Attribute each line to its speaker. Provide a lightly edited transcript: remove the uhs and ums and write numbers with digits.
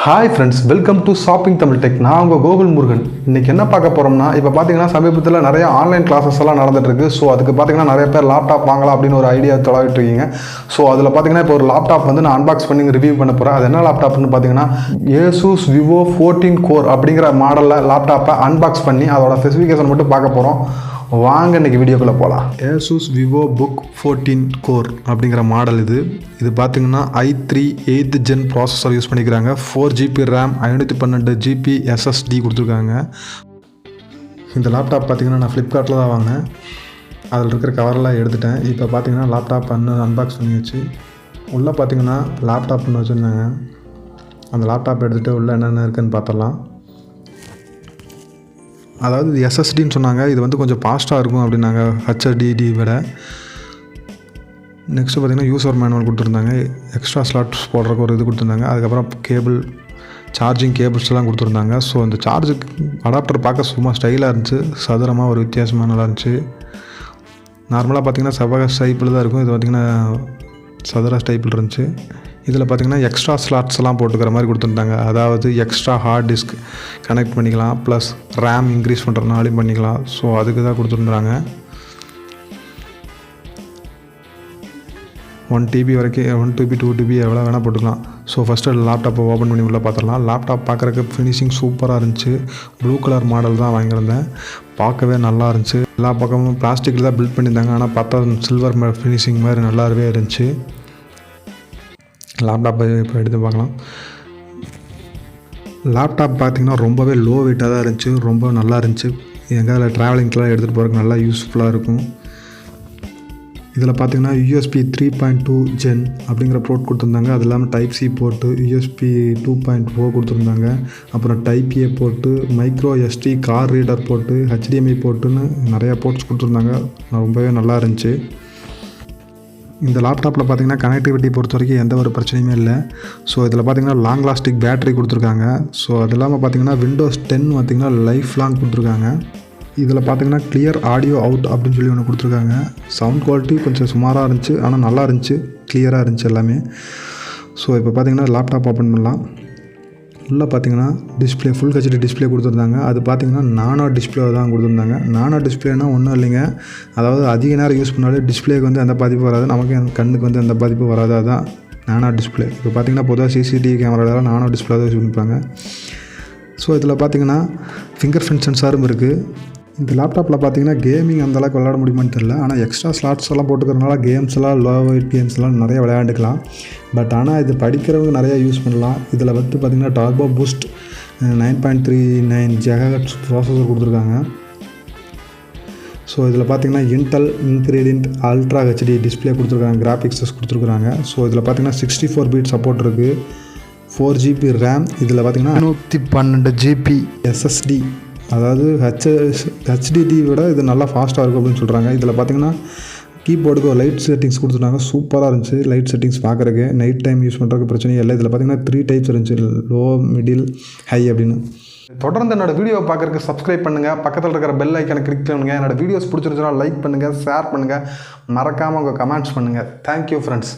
Speaker 1: Hi friends, welcome to shopping Tamil tech. நான் உங்கள் கோகுல் முருகன். இன்றைக்கி என்ன பார்க்க போகிறோம்னா, இப்போ பார்த்தீங்கன்னா சமீபத்தில் நிறைய ஆன்லைன் கிளாஸஸ் எல்லாம் நடந்துட்டுருக்கு. ஸோ அதுக்கு பார்த்தீங்கன்னா நிறைய பேர் லேப்டாப் வாங்கலாம் அப்படின்னு ஒரு ஐடியா தொலைவிட்டு இருக்கீங்க. ஸோ அதில் பார்த்தீங்கன்னா இப்போ ஒரு லேப்டாப் வந்து நான் அன்பாக்ஸ் பண்ணி ரிவ்யூ பண்ண போகிறேன். அது என்ன லேப்டாப்னு பார்த்தீங்கன்னா Asus Vivo 14 Core அப்படிங்கிற மாடலில் லேப்டாப்பை அன்பாக்ஸ் பண்ணி அதோட ஸ்பெசிஃபிகேஷன் மட்டும் பார்க்க போகிறோம். வாங்க இன்றைக்கி வீடியோக்குள்ளே போகலாம். Asus VivoBook 14 Core அப்படிங்கிற மாடல் இது பார்த்தீங்கன்னா i3 8th Gen processor use பண்ணிக்கிறாங்க. 4GB RAM 512GB SSD கொடுத்துருக்காங்க. இந்த லேப்டாப் பார்த்தீங்கன்னா நான் ஃப்ளிப்கார்ட்டில் தான் வாங்கினேன். அதில் இருக்கிற கவரெல்லாம் எடுத்துட்டேன். இப்போ பார்த்தீங்கன்னா லேப்டாப் அன்பாக்ஸ் பண்ணி வச்சு உள்ளே பார்த்தீங்கன்னா லேப்டாப்னு வச்சுருந்தாங்க. அந்த லேப்டாப் எடுத்துகிட்டு உள்ளே என்னென்ன இருக்குதுன்னு பார்த்துடலாம். அதாவது இது எஸ்எஸ்டின்னு சொன்னாங்க. இது வந்து கொஞ்சம் ஃபாஸ்ட்டாக இருக்கும் அப்படின்னாங்க ஹெச்டிடி விட. நெக்ஸ்ட்டு பார்த்திங்கன்னா யூசர் மேனுவல் கொடுத்துருந்தாங்க. எக்ஸ்ட்ரா ஸ்லாட்ஸ் போடுறதுக்கு ஒரு இது கொடுத்துருந்தாங்க. அதுக்கப்புறம் சார்ஜிங் கேபிள்ஸ்லாம் கொடுத்துருந்தாங்க. ஸோ அந்த சார்ஜுக்கு அடாப்டர் பார்க்க சும்மா ஸ்டைலாக இருந்துச்சு. சதுரமாக ஒரு வித்தியாசமாக நல்லா இருந்துச்சு. நார்மலாக பார்த்திங்கன்னா செவ்வக டைப்பில் தான் இருக்கும். இது பார்த்திங்கன்னா சதுர டைப்பில் இருந்துச்சு. இதில் பார்த்திங்கன்னா எக்ஸ்ட்ரா ஸ்லாட்ஸ்லாம் போட்டுக்கிற மாதிரி கொடுத்துருந்தாங்க. அதாவது எக்ஸ்ட்ரா ஹார்ட் டிஸ்க் கனெக்ட் பண்ணிக்கலாம், ப்ளஸ் ரேம் இன்க்ரீஸ் பண்ணுறதுனாலையும் பண்ணிக்கலாம். ஸோ அதுக்கு தான் கொடுத்துருந்தாங்க. 1TB வரைக்கும் 1TB 2TB எவ்வளோ வேணால் போட்டுக்கலாம். ஸோ ஃபஸ்ட்டு லேப்டாப்பை ஓப்பன் பண்ணி உள்ளே பார்த்துடலாம். லேப்டாப் பார்க்குறதுக்கு ஃபினிஷிங் சூப்பராக இருந்துச்சு. ப்ளூ கலர் மாடல் தான் வாங்கியிருந்தேன். பார்க்கவே நல்லா இருந்துச்சு. எல்லா பக்கமும் பிளாஸ்டிக்கில் தான் பில்ட் பண்ணியிருந்தாங்க. ஆனால் பார்த்தா சில்வர் ஃபினிஷிங் மாதிரி நல்லாவே இருந்துச்சு. லேப்டாப்பை இப்போ எடுத்து பார்க்கலாம். லேப்டாப் பார்த்திங்கன்னா ரொம்பவே லோ வெயிட்டாக தான் இருந்துச்சு. ரொம்ப நல்லா இருந்துச்சு. எங்கேயாவது ட்ராவலிங்க்கெலாம் எடுத்துகிட்டு போகிறதுக்கு நல்லா யூஸ்ஃபுல்லாக இருக்கும். இதில் பார்த்திங்கன்னா USB 3.2 Gen அப்படிங்கிற போர்ட் கொடுத்துருந்தாங்க. அது இல்லாமல் Type-C போட்டு USB 2.4 கொடுத்துருந்தாங்க. அப்புறம் Type-A போட்டு மைக்ரோ SD கார் ரீடர் போட்டு HDMI போட்டுன்னு நிறையா போர்ட்ஸ் கொடுத்துருந்தாங்க. ரொம்பவே நல்லா இருந்துச்சு. இந்த லேப்டாப்பில் பார்த்திங்கன்னா கனெக்டிவிட்டி பொறுத்த வரைக்கும் எந்த ஒரு பிரச்சனையுமே இல்லை. ஸோ இதில் பார்த்திங்கன்னா லாங் லாஸ்டிக் பேட்டரி கொடுத்துருக்காங்க. ஸோ அது இல்லாமல் பார்த்திங்கன்னா Windows 10 பார்த்திங்கன்னா லைஃப் லாங் கொடுத்துருக்காங்க. இதில் பார்த்திங்கன்னா கிளியர் ஆடியோ அவுட் அப்படின்னு சொல்லி ஒன்று கொடுத்துருக்காங்க. சவுண்ட் குவாலிட்டி கொஞ்சம் சுமாராக இருந்துச்சு, ஆனால் நல்லா இருந்துச்சு, கிளியராக இருந்துச்சு எல்லாமே. ஸோ இப்போ பார்த்திங்கன்னா லேப்டாப் ஓப்பன் பண்ணலாம். உள்ளே பார்த்திங்கன்னா டிஸ்பிளே ஃபுல் ஹெச்டி டிஸ்பிளே கொடுத்துருந்தாங்க. அது பார்த்திங்கன்னா நானோ டிஸ்பிளே தான் கொடுத்துருந்தாங்க. நானோ டிஸ்பிளேனா ஒன்றும் இல்லைங்க, அதாவது அதிக நேரம் யூஸ் பண்ணாலே டிஸ்பிளேக்கு வந்து எந்த பாதிப்பும் வராது, நமக்கு கண்ணுக்கு வந்து எந்த பாதிப்பும் வராது. அதுதான் நானோ டிஸ்பிளே. இப்போ பார்த்திங்கன்னா பொதுவாக CCTV கேமராவில் நானோ டிஸ்பிளே தான் யூஸ் பண்ணிப்பாங்க. ஸோ இதில் பார்த்திங்கன்னா ஃபிங்கர் பிரிண்ட் சென்சாரும் இருக்குது. இந்த லேப்டாப்பில் பார்த்திங்கன்னா கேமிங் அந்தளவுக்கு விளையாட முடியுமான்னு தெரியல. ஆனால் எக்ஸ்ட்ரா ஸ்லாட்ஸ் எல்லாம் போட்டுக்கிறதுனால கேம்ஸ்லாம் லோ வெயிட் கேம்ஸ்லாம் நிறைய விளையாண்டுக்கலாம். பட் ஆனால் இது படிக்கிறவங்க நிறையா யூஸ் பண்ணலாம். இதில் வந்து பார்த்திங்கன்னா டர்போ பூஸ்ட் 9.39 GHz ப்ராசஸர் கொடுத்துருக்காங்க. ஸோ இதில் பார்த்திங்கன்னா Intel ingredient ultra HD display கொடுத்துருக்காங்க. கிராஃபிக்ஸஸ் கொடுத்துருக்காங்க. ஸோ இதில் பார்த்திங்கன்னா 64 பிட் சப்போர்ட் இருக்குது. 4GB RAM. இதில் பார்த்திங்கன்னா 112GB SSD, அதாவது HDD விட இது நல்லா ஃபாஸ்ட்டாக இருக்கும் அப்படின்னு சொல்கிறாங்க. இதில் பார்த்திங்கன்னா கீபோர்டுக்கு ஒரு லைட் செட்டிங்ஸ் கொடுத்துட்டாங்க. சூப்பராக இருந்துச்சு லைட் செட்டிங்ஸ் பார்க்குறக்கு. நைட் டைம் யூஸ் பண்ணுறதுக்கு பிரச்சனையே இல்லை. இதில் பார்த்திங்கன்னா 3 டைப்ஸ் இருந்துச்சு, லோ, மிடில், ஹை அப்படின்னு. தொடர்ந்து என்னோடய வீடியோவை பார்க்குறதுக்கு சப்ஸ்கிரைப் பண்ணுங்கள். பக்கத்தில் இருக்கிற பெல் ஐக்கானை கிளிக் பண்ணுங்கள். என்னோடய வீடியோஸ் பிடிச்சிருந்துச்சுன்னா லைக் பண்ணுங்கள், ஷேர் பண்ணுங்கள், மறக்காமல் உங்கள் கமெண்ட்ஸ் பண்ணுங்கள். Thank you friends.